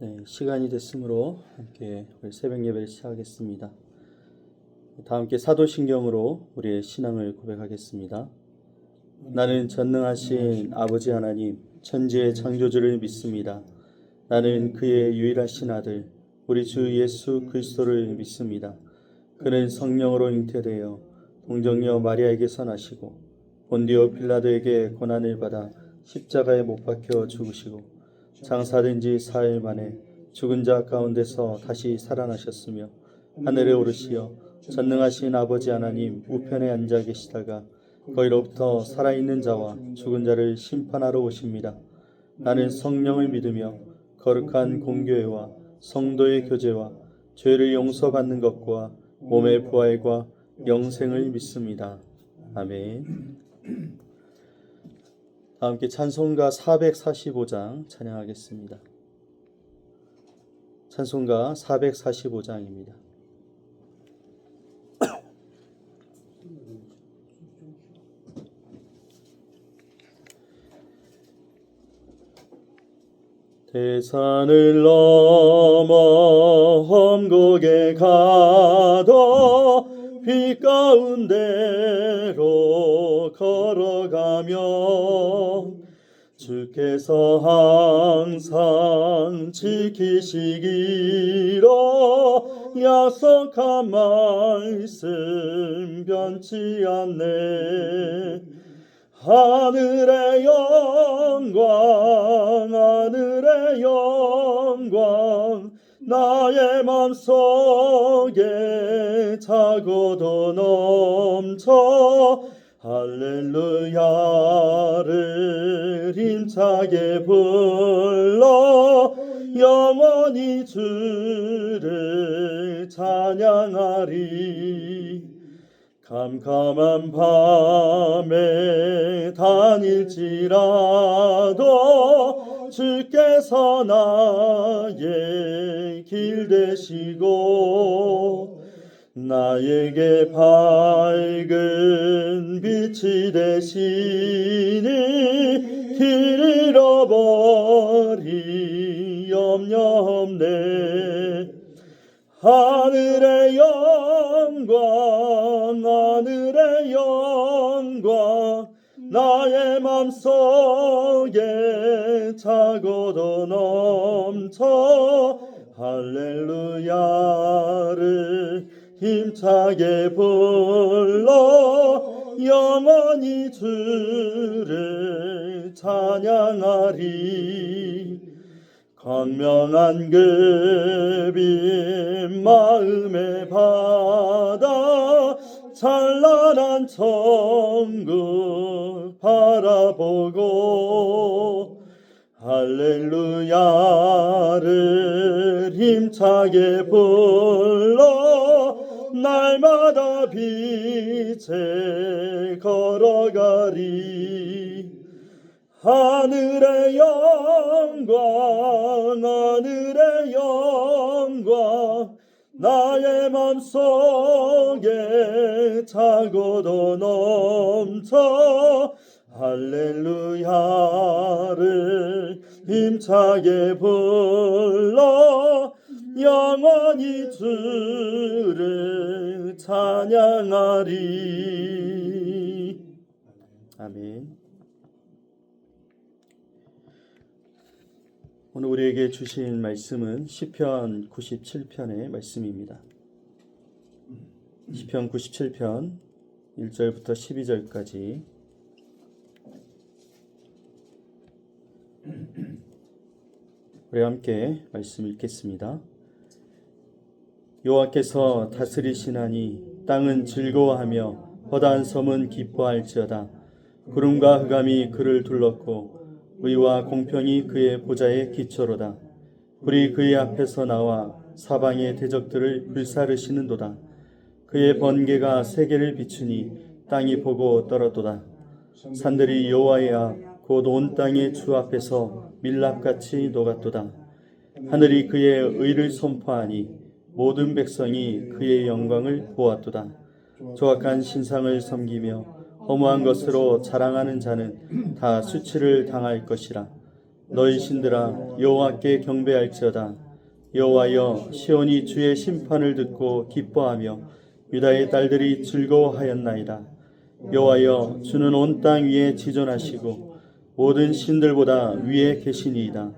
네, 시간이 됐으므로 함께 우리 새벽 예배를 시작하겠습니다. 다 함께 사도신경으로 우리의 신앙을 고백하겠습니다. 나는 전능하신 아버지 하나님, 천지의 창조주를 믿습니다. 나는 그의 유일하신 아들, 우리 주 예수 그리스도를 믿습니다. 그는 성령으로 잉태되어 동정녀 마리아에게서 나시고 본디오 빌라도에게 고난을 받아 십자가에 못 박혀 죽으시고 장사된 지 사흘 만에 죽은 자 가운데서 다시 살아나셨으며 하늘에 오르시어 전능하신 아버지 하나님 우편에 앉아 계시다가 거기로부터 살아있는 자와 죽은 자를 심판하러 오십니다. 나는 성령을 믿으며 거룩한 공교회와 성도의 교제와 죄를 용서받는 것과 몸의 부활과 영생을 믿습니다. 아멘. 함께 찬송가 445장 찬양하겠습니다. 찬송가 445장입니다. 대산을 넘어 험곡에 가도 빛 가운데로 걸어가며 주께서 항상 지키시기로 약속한 말씀 변치 않네. 하늘의 영광 하늘의 영광 나의 맘속에 차고도 넘쳐 할렐루야를 힘차게 불러 영원히 주를 찬양하리. 캄캄한 밤에 다닐지라도 주께서 나의 길 되시고 나에게 밝은 빛이 되시니 길 잃어버리 염려 없네. 하늘의 영광 하늘의 영광 나의 맘속에 차고도 넘쳐 할렐루야를 힘차게 불러 영원히 주를 찬양하리. 광명한 그 빛 마음에 받아 찬란한 천국 바라보고 할렐루야를 힘차게 불러 날마다 빛에 걸어가리. 하늘의 영광 하늘의 영광 나의 맘속에 차고도 넘쳐 할렐루야를 힘차게 불러 영원히 주를 찬양하리. 아멘. 오늘 우리에게 주신 말씀은 시편 97편의 말씀입니다. 시편 97편 1절부터 12절까지 우리 함께 말씀 읽겠습니다. 여호와께서 다스리시나니 땅은 즐거워하며 허다한 섬은 기뻐할지어다. 구름과 흑암이 그를 둘렀고 의와 공평이 그의 보좌의 기초로다. 불이 그의 앞에서 나와 사방의 대적들을 불사르시는도다. 그의 번개가 세계를 비추니 땅이 보고 떨었도다. 산들이 여호와의 앞 곧 온 땅의 주 앞에서 밀랍같이 녹았도다. 하늘이 그의 의를 선포하니 모든 백성이 그의 영광을 보았도다. 조악한 신상을 섬기며 허무한 것으로 자랑하는 자는 다 수치를 당할 것이라. 너희 신들아 여호와께 경배할지어다. 여호와여, 시온이 주의 심판을 듣고 기뻐하며 유다의 딸들이 즐거워하였나이다. 여호와여, 주는 온 땅 위에 지존하시고 모든 신들보다 위에 계시니이다.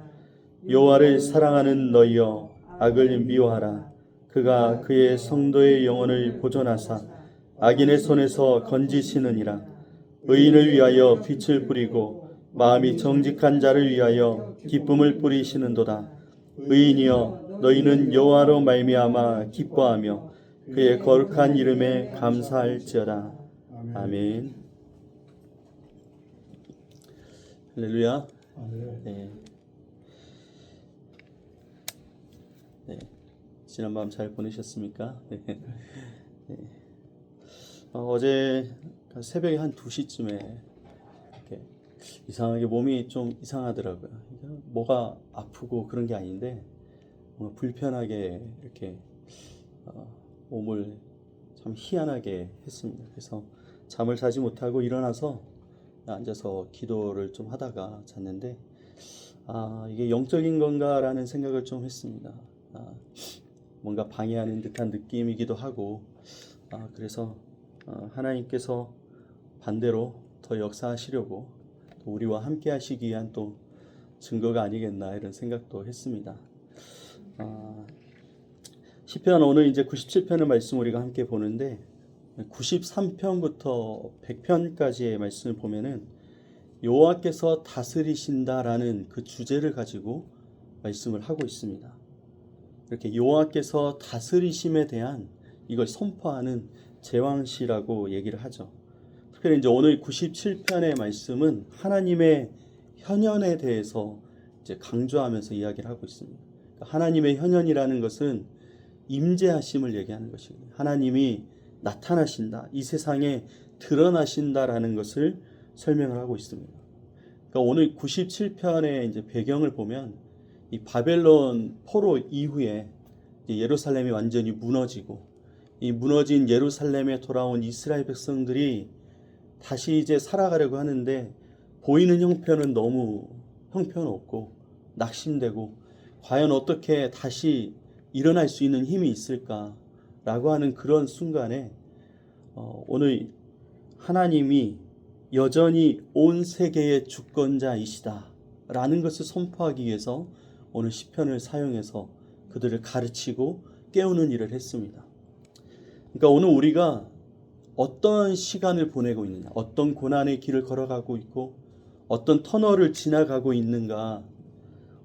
여호와를 사랑하는 너희여, 악을 미워하라. 그가 그의 성도의 영혼을 보존하사 악인의 손에서 건지시느니라. 의인을 위하여 빛을 뿌리고 마음이 정직한 자를 위하여 기쁨을 뿌리시는도다. 의인이여, 너희는 여호와로 말미암아 기뻐하며 그의 거룩한 이름에 감사할지어다. 아멘. 할렐루야. 네. 네. 지난밤 잘 보내셨습니까? 네. 네. 어제 새벽에 한 2시쯤에 이렇게 이상하게 몸이 좀 이상하더라고요. 뭐가 아프고 그런 게 아닌데 뭔가 불편하게 이렇게 몸을 참 희한하게 했습니다. 그래서 잠을 자지 못하고 일어나서 앉아서 기도를 좀 하다가 잤는데 이게 영적인 건가라는 생각을 좀 했습니다. 뭔가 방해하는 듯한 느낌이기도 하고 그래서 하나님께서 반대로 더 역사하시려고 또 우리와 함께 하시기 위한 또 증거가 아니겠나 이런 생각도 했습니다. 시편 오늘 이제 97편의 말씀 우리가 함께 보는데 93편부터 100편까지의 말씀을 보면은 여호와께서 다스리신다라는 그 주제를 가지고 말씀을 하고 있습니다. 이렇게 여호와께서 다스리심에 대한 이걸 선포하는 제왕시라고 얘기를 하죠. 특별히 이제 오늘 97편의 말씀은 하나님의 현현에 대해서 이제 강조하면서 이야기를 하고 있습니다. 하나님의 현현이라는 것은 임재하심을 얘기하는 것이거든요. 하나님이 나타나신다, 이 세상에 드러나신다라는 것을 설명을 하고 있습니다. 그러니까 오늘 97편의 이제 배경을 보면 이 바벨론 포로 이후에 예루살렘이 완전히 무너지고 이 무너진 예루살렘에 돌아온 이스라엘 백성들이 다시 이제 살아가려고 하는데 보이는 형편은 너무 형편없고 낙심되고 과연 어떻게 다시 일어날 수 있는 힘이 있을까라고 하는 그런 순간에 오늘 하나님이 여전히 온 세계의 주권자이시다 라는 것을 선포하기 위해서 오늘 시편을 사용해서 그들을 가르치고 깨우는 일을 했습니다. 그러니까 오늘 우리가 어떤 시간을 보내고 있느냐, 어떤 고난의 길을 걸어가고 있고 어떤 터널을 지나가고 있는가,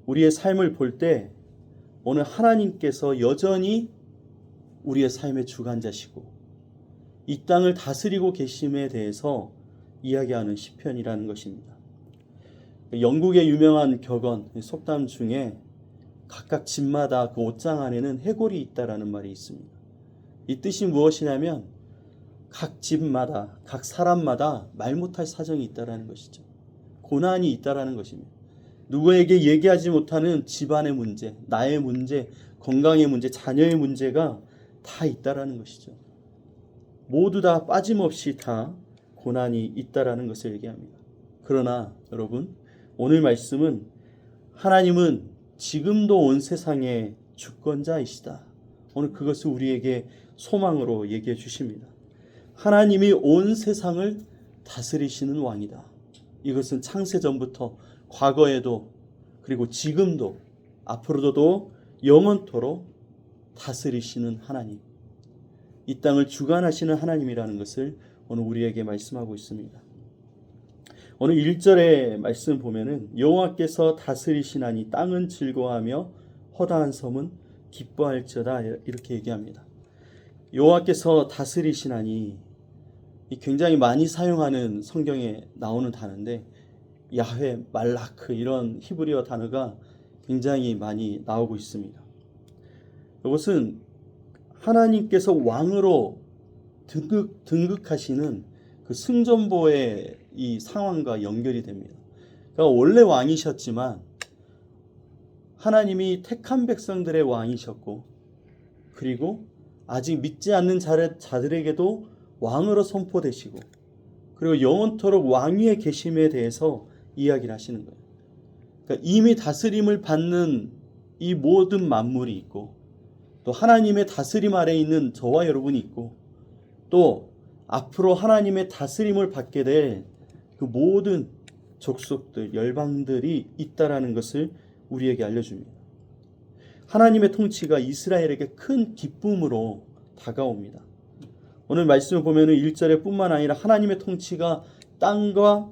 우리의 삶을 볼 때 오늘 하나님께서 여전히 우리의 삶의 주관자시고 이 땅을 다스리고 계심에 대해서 이야기하는 시편이라는 것입니다. 영국의 유명한 격언, 속담 중에 각각 집마다 그 옷장 안에는 해골이 있다라는 말이 있습니다. 이 뜻이 무엇이냐면 각 집마다, 각 사람마다 말 못할 사정이 있다라는 것이죠. 고난이 있다라는 것입니다. 누구에게 얘기하지 못하는 집안의 문제, 나의 문제, 건강의 문제, 자녀의 문제가 다 있다라는 것이죠. 모두 다 빠짐없이 다 고난이 있다라는 것을 얘기합니다. 그러나 여러분, 오늘 말씀은 하나님은 지금도 온 세상의 주권자이시다. 오늘 그것을 우리에게 소망으로 얘기해 주십니다. 하나님이 온 세상을 다스리시는 왕이다. 이것은 창세전부터 과거에도 그리고 지금도 앞으로도 영원토록 다스리시는 하나님, 이 땅을 주관하시는 하나님이라는 것을 오늘 우리에게 말씀하고 있습니다. 오늘 1절의 말씀 보면은 여호와께서 다스리시나니 땅은 즐거워하며 허다한 섬은 기뻐할지어다 이렇게 얘기합니다. 여호와께서 다스리시나니 굉장히 많이 사용하는 성경에 나오는 단어인데 야훼, 말라크 이런 히브리어 단어가 굉장히 많이 나오고 있습니다. 이것은 하나님께서 왕으로 등극하시는 그 승전보의 이 상황과 연결이 됩니다. 그러니까 원래 왕이셨지만 하나님이 택한 백성들의 왕이셨고 그리고 아직 믿지 않는 자들에게도 왕으로 선포되시고 그리고 영원토록 왕위에 계심에 대해서 이야기를 하시는 거예요. 그러니까 이미 다스림을 받는 이 모든 만물이 있고, 또 하나님의 다스림 아래에 있는 저와 여러분이 있고, 또 앞으로 하나님의 다스림을 받게 될 그 모든 족속들, 열방들이 있다라는 것을 우리에게 알려줍니다. 하나님의 통치가 이스라엘에게 큰 기쁨으로 다가옵니다. 오늘 말씀을 보면 1절에 뿐만 아니라 하나님의 통치가 땅과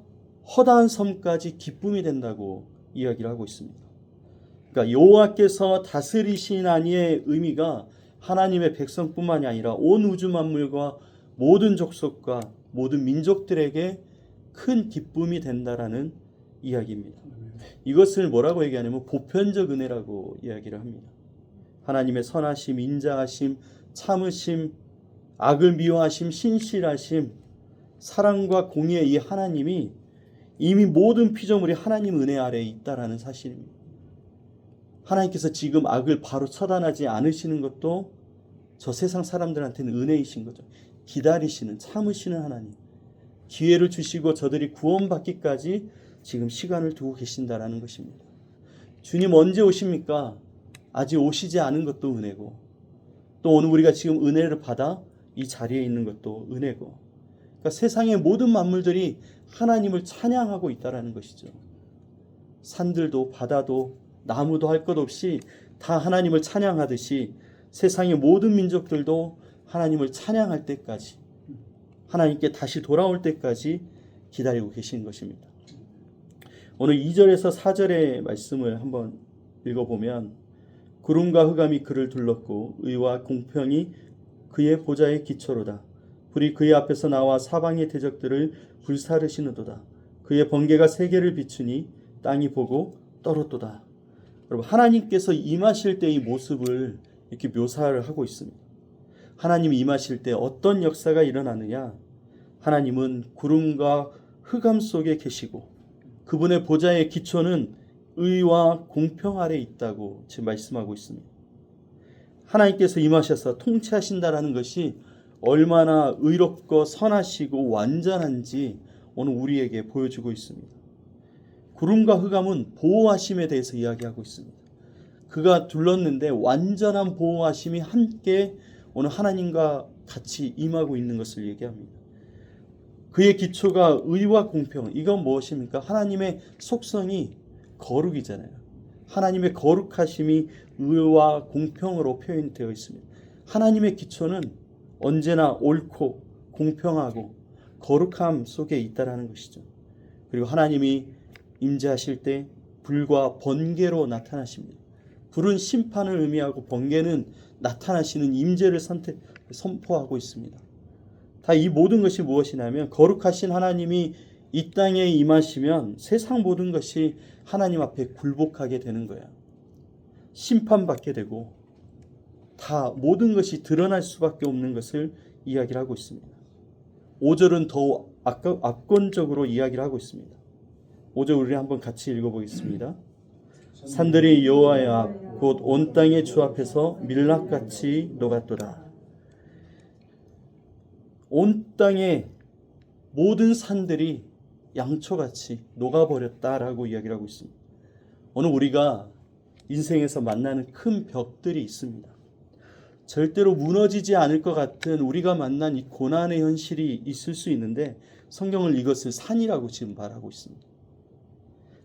허다한 섬까지 기쁨이 된다고 이야기를 하고 있습니다. 그러니까 여호와께서 다스리시나니의 의미가 하나님의 백성뿐만이 아니라 온 우주 만물과 모든 족속과 모든 민족들에게 큰 기쁨이 된다라는 이야기입니다. 이것을 뭐라고 얘기하냐면 보편적 은혜라고 이야기를 합니다. 하나님의 선하심, 인자하심, 참으심, 악을 미워하심, 신실하심, 사랑과 공의의 이 하나님이 이미 모든 피조물이 하나님 은혜 아래에 있다라는 사실입니다. 하나님께서 지금 악을 바로 처단하지 않으시는 것도 저 세상 사람들한테는 은혜이신 거죠. 기다리시는, 참으시는 하나님, 기회를 주시고 저들이 구원받기까지 지금 시간을 두고 계신다라는 것입니다. 주님 언제 오십니까? 아직 오시지 않은 것도 은혜고, 또 오늘 우리가 지금 은혜를 받아 이 자리에 있는 것도 은혜고, 그러니까 세상의 모든 만물들이 하나님을 찬양하고 있다라는 것이죠. 산들도 바다도 나무도 할 것 없이 다 하나님을 찬양하듯이 세상의 모든 민족들도 하나님을 찬양할 때까지, 하나님께 다시 돌아올 때까지 기다리고 계신 것입니다. 오늘 2절에서 4절의 말씀을 한번 읽어보면, 구름과 흑암이 그를 둘렀고 의와 공평이 그의 보좌의 기초로다. 불이 그의 앞에서 나와 사방의 대적들을 불사르시는도다. 그의 번개가 세계를 비추니 땅이 보고 떨었도다. 여러분, 하나님께서 임하실 때의 모습을 이렇게 묘사를 하고 있습니다. 하나님이 임하실 때 어떤 역사가 일어나느냐? 하나님은 구름과 흑암 속에 계시고 그분의 보좌의 기초는 의와 공평 아래 있다고 지금 말씀하고 있습니다. 하나님께서 임하셔서 통치하신다라는 것이 얼마나 의롭고 선하시고 완전한지 오늘 우리에게 보여주고 있습니다. 구름과 흑암은 보호하심에 대해서 이야기하고 있습니다. 그가 둘렀는데 완전한 보호하심이 함께 오늘 하나님과 같이 임하고 있는 것을 얘기합니다. 그의 기초가 의와 공평, 이건 무엇입니까? 하나님의 속성이 거룩이잖아요. 하나님의 거룩하심이 의와 공평으로 표현되어 있습니다. 하나님의 기초는 언제나 옳고 공평하고 거룩함 속에 있다라는 것이죠. 그리고 하나님이 임재하실 때 불과 번개로 나타나십니다. 불은 심판을 의미하고 번개는 나타나시는 임재를 선포하고 있습니다. 다 이 모든 것이 무엇이냐면 거룩하신 하나님이 이 땅에 임하시면 세상 모든 것이 하나님 앞에 굴복하게 되는 거야. 심판받게 되고 다 모든 것이 드러날 수밖에 없는 것을 이야기를 하고 있습니다. 5절은 더 압권적으로 이야기를 하고 있습니다. 5절 우리 한번 같이 읽어보겠습니다. 산들이 여호와의 앞 곧 온 땅의 주 앞에서 밀락같이 녹았도다. 온 땅의 모든 산들이 양초같이 녹아버렸다라고 이야기를 하고 있습니다. 오늘 우리가 인생에서 만나는 큰 벽들이 있습니다. 절대로 무너지지 않을 것 같은 우리가 만난 이 고난의 현실이 있을 수 있는데 성경은 이것을 산이라고 지금 말하고 있습니다.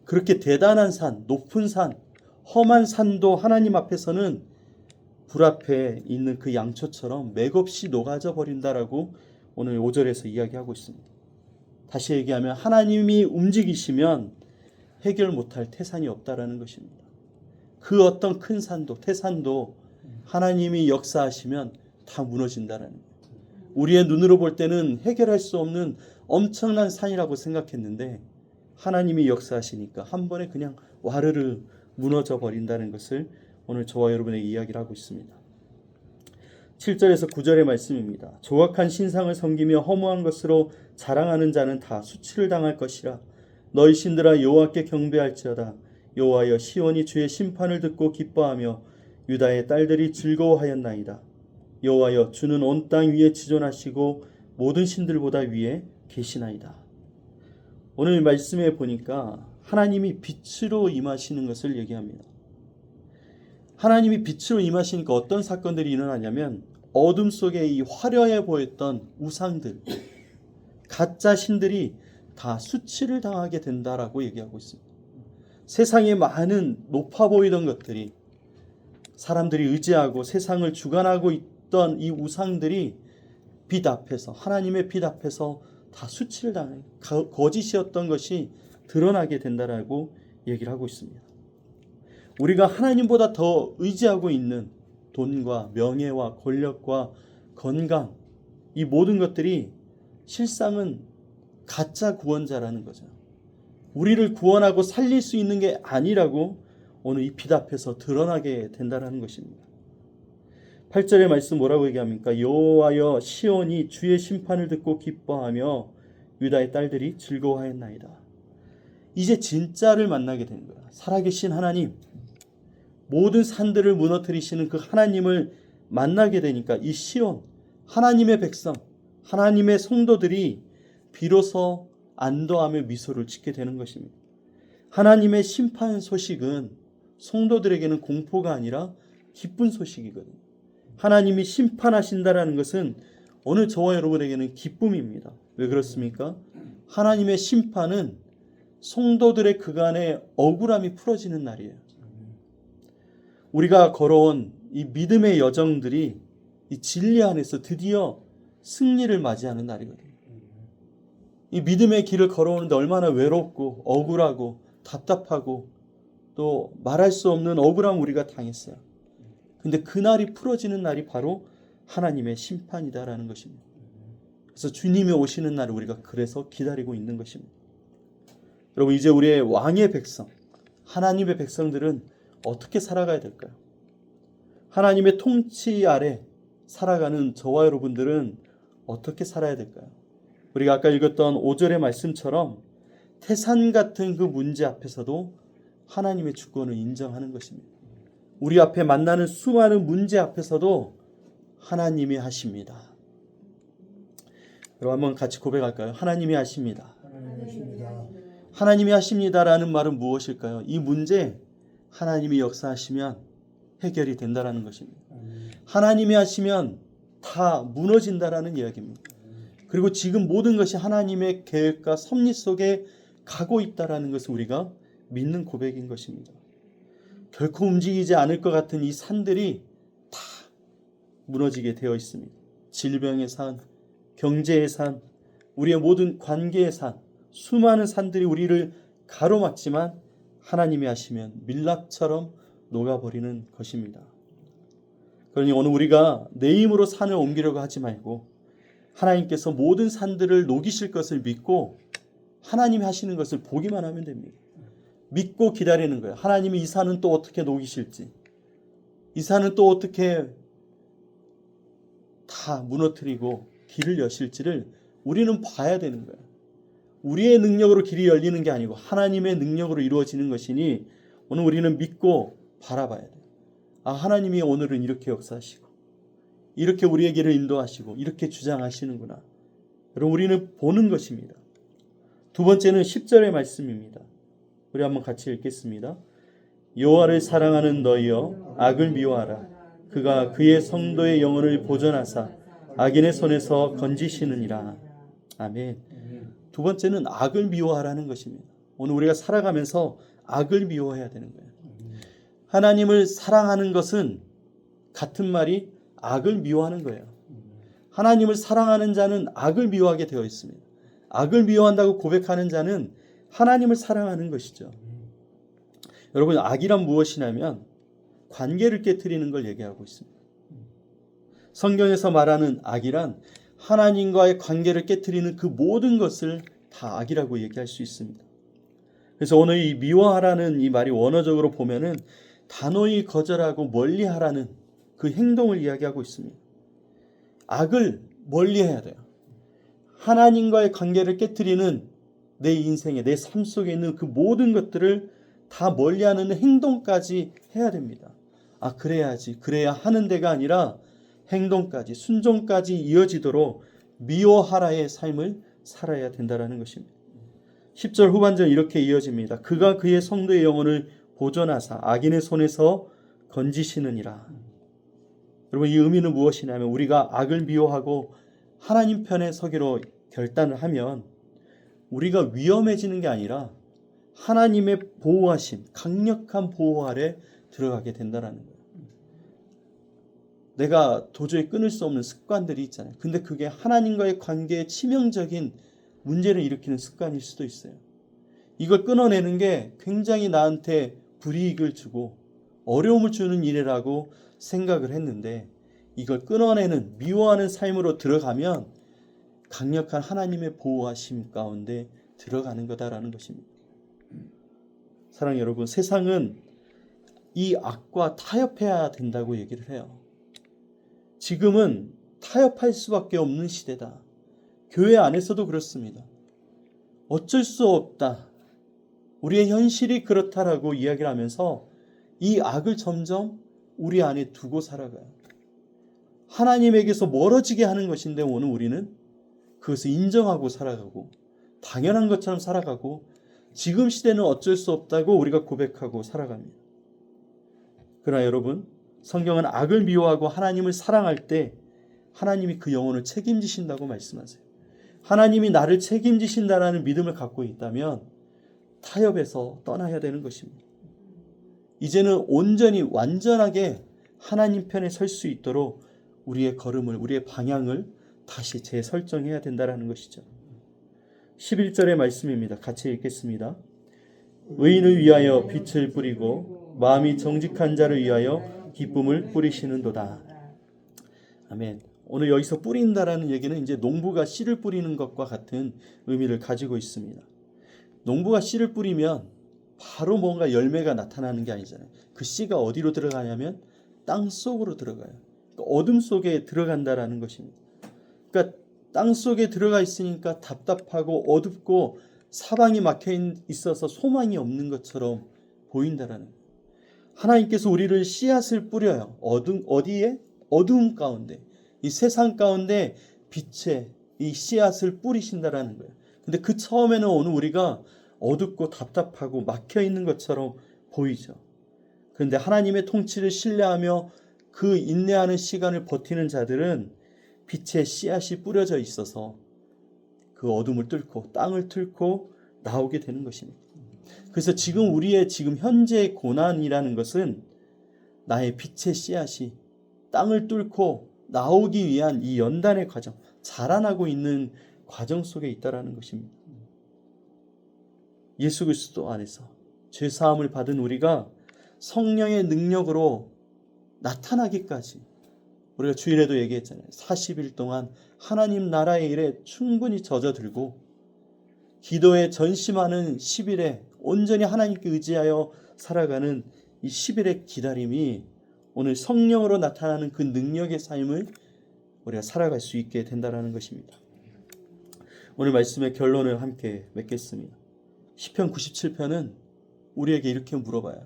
그렇게 대단한 산, 높은 산, 험한 산도 하나님 앞에서는 불 앞에 있는 그 양초처럼 맥없이 녹아져 버린다라고 오늘 5절에서 이야기하고 있습니다. 다시 얘기하면 하나님이 움직이시면 해결 못할 태산이 없다라는 것입니다. 그 어떤 큰 산도 태산도 하나님이 역사하시면 다 무너진다라는 거예요. 우리의 눈으로 볼 때는 해결할 수 없는 엄청난 산이라고 생각했는데 하나님이 역사하시니까 한 번에 그냥 와르르 무너져 버린다는 것을 오늘 저와 여러분에게 이야기를 하고 있습니다. 7절에서 9절의 말씀입니다. 조악한 신상을 섬기며 허무한 것으로 자랑하는 자는 다 수치를 당할 것이라. 너희 신들아 여호와께 경배할지어다. 여호와여 시온이 주의 심판을 듣고 기뻐하며 유다의 딸들이 즐거워하였나이다. 여호와여 주는 온 땅 위에 지존하시고 모든 신들보다 위에 계시나이다. 오늘 말씀에 보니까 하나님이 빛으로 임하시는 것을 얘기합니다. 하나님이 빛으로 임하시니까 어떤 사건들이 일어나냐면 어둠 속에 이 화려해 보였던 우상들, 가짜 신들이 다 수치를 당하게 된다라고 얘기하고 있습니다. 세상에 많은 높아 보이던 것들이, 사람들이 의지하고 세상을 주관하고 있던 이 우상들이 빛 앞에서, 하나님의 빛 앞에서 다 수치를 당해 거짓이었던 것이 드러나게 된다라고 얘기를 하고 있습니다. 우리가 하나님보다 더 의지하고 있는 돈과 명예와 권력과 건강, 이 모든 것들이 실상은 가짜 구원자라는 거죠. 우리를 구원하고 살릴 수 있는 게 아니라고 오늘 이 빛 앞에서 드러나게 된다는 것입니다. 8절의 말씀 뭐라고 얘기합니까? 여호와여 시온이 주의 심판을 듣고 기뻐하며 유다의 딸들이 즐거워하였나이다. 이제 진짜를 만나게 된 거야. 살아계신 하나님, 모든 산들을 무너뜨리시는 그 하나님을 만나게 되니까 이 시온, 하나님의 백성, 하나님의 성도들이 비로소 안도하며 미소를 짓게 되는 것입니다. 하나님의 심판 소식은 성도들에게는 공포가 아니라 기쁜 소식이거든요. 하나님이 심판하신다라는 것은 오늘 저와 여러분에게는 기쁨입니다. 왜 그렇습니까? 하나님의 심판은 성도들의 그간의 억울함이 풀어지는 날이에요. 우리가 걸어온 이 믿음의 여정들이 이 진리 안에서 드디어 승리를 맞이하는 날이거든요. 이 믿음의 길을 걸어오는데 얼마나 외롭고 억울하고 답답하고 또 말할 수 없는 억울함 우리가 당했어요. 근데 그날이 풀어지는 날이 바로 하나님의 심판이다라는 것입니다. 그래서 주님이 오시는 날을 우리가 그래서 기다리고 있는 것입니다. 여러분, 이제 우리의 왕의 백성, 하나님의 백성들은 어떻게 살아가야 될까요? 하나님의 통치 아래 살아가는 저와 여러분들은 어떻게 살아야 될까요? 우리가 아까 읽었던 5절의 말씀처럼 태산 같은 그 문제 앞에서도 하나님의 주권을 인정하는 것입니다. 우리 앞에 만나는 수많은 문제 앞에서도 하나님이 하십니다. 여러분 한번 같이 고백할까요? 하나님이 하십니다. 하나님이 하십니다라는 말은 무엇일까요? 이 문제 하나님이 역사하시면 해결이 된다라는 것입니다. 하나님이 하시면 다 무너진다라는 이야기입니다. 그리고 지금 모든 것이 하나님의 계획과 섭리 속에 가고 있다라는 것을 우리가 믿는 고백인 것입니다. 결코 움직이지 않을 것 같은 이 산들이 다 무너지게 되어 있습니다. 질병의 산, 경제의 산, 우리의 모든 관계의 산, 수많은 산들이 우리를 가로막지만 하나님이 하시면 밀랍처럼 녹아버리는 것입니다. 그러니 오늘 우리가 내 힘으로 산을 옮기려고 하지 말고 하나님께서 모든 산들을 녹이실 것을 믿고 하나님이 하시는 것을 보기만 하면 됩니다. 믿고 기다리는 거예요. 하나님이 이 산은 또 어떻게 녹이실지, 이 산은 또 어떻게 다 무너뜨리고 길을 여실지를 우리는 봐야 되는 거예요. 우리의 능력으로 길이 열리는 게 아니고 하나님의 능력으로 이루어지는 것이니 오늘 우리는 믿고 바라봐야 돼요. 아, 하나님이 오늘은 이렇게 역사하시고 이렇게 우리의 길을 인도하시고 이렇게 주장하시는구나. 여러분, 우리는 보는 것입니다. 두 번째는 10절의 말씀입니다. 우리 한번 같이 읽겠습니다. 여호와를 사랑하는 너희여 악을 미워하라. 그가 그의 성도의 영혼을 보존하사 악인의 손에서 건지시느니라. 아멘. 두 번째는 악을 미워하라는 것입니다. 오늘 우리가 살아가면서 악을 미워해야 되는 거예요. 하나님을 사랑하는 것은 같은 말이 악을 미워하는 거예요. 하나님을 사랑하는 자는 악을 미워하게 되어 있습니다. 악을 미워한다고 고백하는 자는 하나님을 사랑하는 것이죠. 여러분, 악이란 무엇이냐면 관계를 깨트리는 걸 얘기하고 있습니다. 성경에서 말하는 악이란 하나님과의 관계를 깨트리는 그 모든 것을 다 악이라고 얘기할 수 있습니다. 그래서 오늘 이 미워하라는 이 말이 원어적으로 보면은 단호히 거절하고 멀리하라는 그 행동을 이야기하고 있습니다. 악을 멀리해야 돼요. 하나님과의 관계를 깨트리는 내 인생에, 내 삶 속에 있는 그 모든 것들을 다 멀리하는 행동까지 해야 됩니다. 아, 그래야지, 그래야 하는 데가 아니라 행동까지, 순종까지 이어지도록 미워하라의 삶을 살아야 된다는 것입니다. 10절 후반전 이렇게 이어집니다. 그가 그의 성도의 영혼을 보존하사 악인의 손에서 건지시느니라. 여러분, 이 의미는 무엇이냐면 우리가 악을 미워하고 하나님 편에 서기로 결단을 하면 우리가 위험해지는 게 아니라 하나님의 보호하심, 강력한 보호 아래 들어가게 된다는 거예요. 내가 도저히 끊을 수 없는 습관들이 있잖아요. 근데 그게 하나님과의 관계에 치명적인 문제를 일으키는 습관일 수도 있어요. 이걸 끊어내는 게 굉장히 나한테 불이익을 주고 어려움을 주는 일이라고 생각을 했는데 이걸 끊어내는 미워하는 삶으로 들어가면 강력한 하나님의 보호하심 가운데 들어가는 거다라는 것입니다. 사랑하는 여러분, 세상은 이 악과 타협해야 된다고 얘기를 해요. 지금은 타협할 수밖에 없는 시대다. 교회 안에서도 그렇습니다. 어쩔 수 없다. 우리의 현실이 그렇다라고 이야기를 하면서 이 악을 점점 우리 안에 두고 살아가요. 하나님에게서 멀어지게 하는 것인데 오늘 우리는 그것을 인정하고 살아가고 당연한 것처럼 살아가고 지금 시대는 어쩔 수 없다고 우리가 고백하고 살아갑니다. 그러나 여러분, 성경은 악을 미워하고 하나님을 사랑할 때 하나님이 그 영혼을 책임지신다고 말씀하세요. 하나님이 나를 책임지신다라는 믿음을 갖고 있다면 타협에서 떠나야 되는 것입니다. 이제는 온전히 완전하게 하나님 편에 설 수 있도록 우리의 걸음을, 우리의 방향을 다시 재설정해야 된다는 것이죠. 11절의 말씀입니다. 같이 읽겠습니다. 의인을 위하여 빛을 뿌리고 마음이 정직한 자를 위하여 기쁨을 뿌리시는도다. 아멘. 오늘 여기서 뿌린다라는 얘기는 이제 농부가 씨를 뿌리는 것과 같은 의미를 가지고 있습니다. 농부가 씨를 뿌리면 바로 뭔가 열매가 나타나는 게 아니잖아요. 그 씨가 어디로 들어가냐면 땅 속으로 들어가요. 그러니까 어둠 속에 들어간다라는 것입니다. 그러니까 땅 속에 들어가 있으니까 답답하고 어둡고 사방이 막혀 있어서 소망이 없는 것처럼 보인다라는 거예요. 하나님께서 우리를 씨앗을 뿌려요. 어디에? 어두움 가운데. 이 세상 가운데 빛의 이 씨앗을 뿌리신다라는 거예요. 근데 그 처음에는 오늘 우리가 어둡고 답답하고 막혀 있는 것처럼 보이죠. 그런데 하나님의 통치를 신뢰하며 그 인내하는 시간을 버티는 자들은 빛의 씨앗이 뿌려져 있어서 그 어둠을 뚫고 땅을 뚫고 나오게 되는 것입니다. 그래서 지금 우리의 지금 현재의 고난이라는 것은 나의 빛의 씨앗이 땅을 뚫고 나오기 위한 이 연단의 과정, 자라나고 있는 과정 속에 있다라는 것입니다. 예수 그리스도 안에서 죄 사함을 받은 우리가 성령의 능력으로 나타나기까지 우리가 주일에도 얘기했잖아요. 40일 동안 하나님 나라의 일에 충분히 젖어들고 기도에 전심하는 10일에 온전히 하나님께 의지하여 살아가는 이 10일의 기다림이 오늘 성령으로 나타나는 그 능력의 삶을 우리가 살아갈 수 있게 된다는 것입니다. 오늘 말씀의 결론을 함께 맺겠습니다. 시편 97편은 우리에게 이렇게 물어봐요.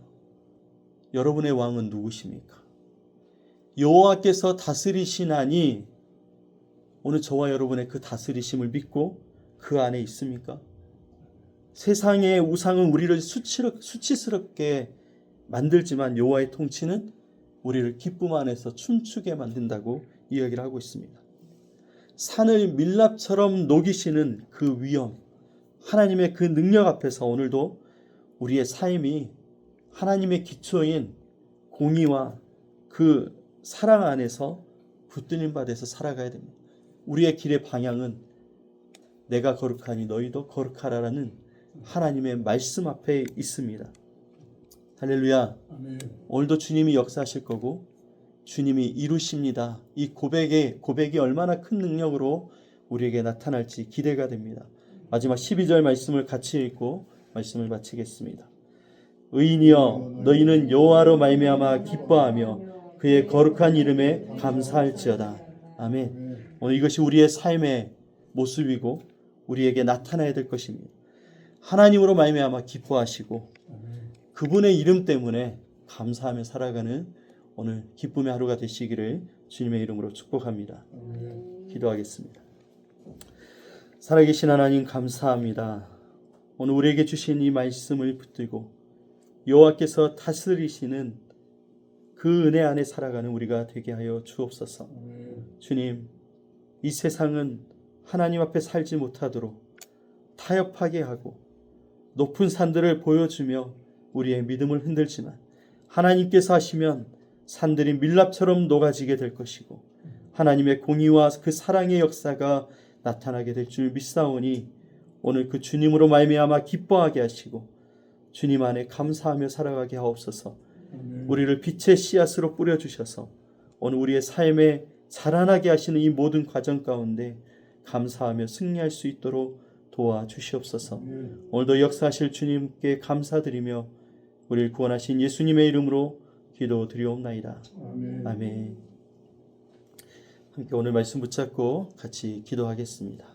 여러분의 왕은 누구십니까? 여호와께서 다스리시나니 오늘 저와 여러분의 그 다스리심을 믿고 그 안에 있습니까? 세상의 우상은 우리를 수치스럽게 만들지만 여호와의 통치는 우리를 기쁨 안에서 춤추게 만든다고 이야기를 하고 있습니다. 산을 밀랍처럼 녹이시는 그 위엄, 하나님의 그 능력 앞에서 오늘도 우리의 삶이 하나님의 기초인 공의와 그 사랑 안에서 붙들림 받아서 살아가야 됩니다. 우리의 길의 방향은 내가 거룩하니 너희도 거룩하라라는 하나님의 말씀 앞에 있습니다. 할렐루야. 아멘. 오늘도 주님이 역사하실 거고 주님이 이루십니다. 이 고백이 얼마나 큰 능력으로 우리에게 나타날지 기대가 됩니다. 마지막 12절 말씀을 같이 읽고 말씀을 마치겠습니다. 의인이여 너희는 여호와로 말미암아 기뻐하며 그의 거룩한 이름에 감사할지어다. 아멘. 오늘 이것이 우리의 삶의 모습이고 우리에게 나타나야 될 것입니다. 하나님으로 말미암아 기뻐하시고 그분의 이름 때문에 감사하며 살아가는 오늘 기쁨의 하루가 되시기를 주님의 이름으로 축복합니다. 기도하겠습니다. 살아계신 하나님 감사합니다. 오늘 우리에게 주신 이 말씀을 붙들고 여호와께서 다스리시는 그 은혜 안에 살아가는 우리가 되게 하여 주옵소서. 주님, 이 세상은 하나님 앞에 살지 못하도록 타협하게 하고 높은 산들을 보여주며 우리의 믿음을 흔들지만 하나님께서 하시면 산들이 밀랍처럼 녹아지게 될 것이고 하나님의 공의와 그 사랑의 역사가 나타나게 될 줄 믿사오니 오늘 그 주님으로 말미암아 기뻐하게 하시고 주님 안에 감사하며 살아가게 하옵소서. 우리를 빛의 씨앗으로 뿌려주셔서 오늘 우리의 삶에 자라나게 하시는 이 모든 과정 가운데 감사하며 승리할 수 있도록 도와주시옵소서. 오늘도 역사하실 주님께 감사드리며 우리를 구원하신 예수님의 이름으로 기도드리옵나이다. 아멘. 함께 오늘 말씀 붙잡고 같이 기도하겠습니다.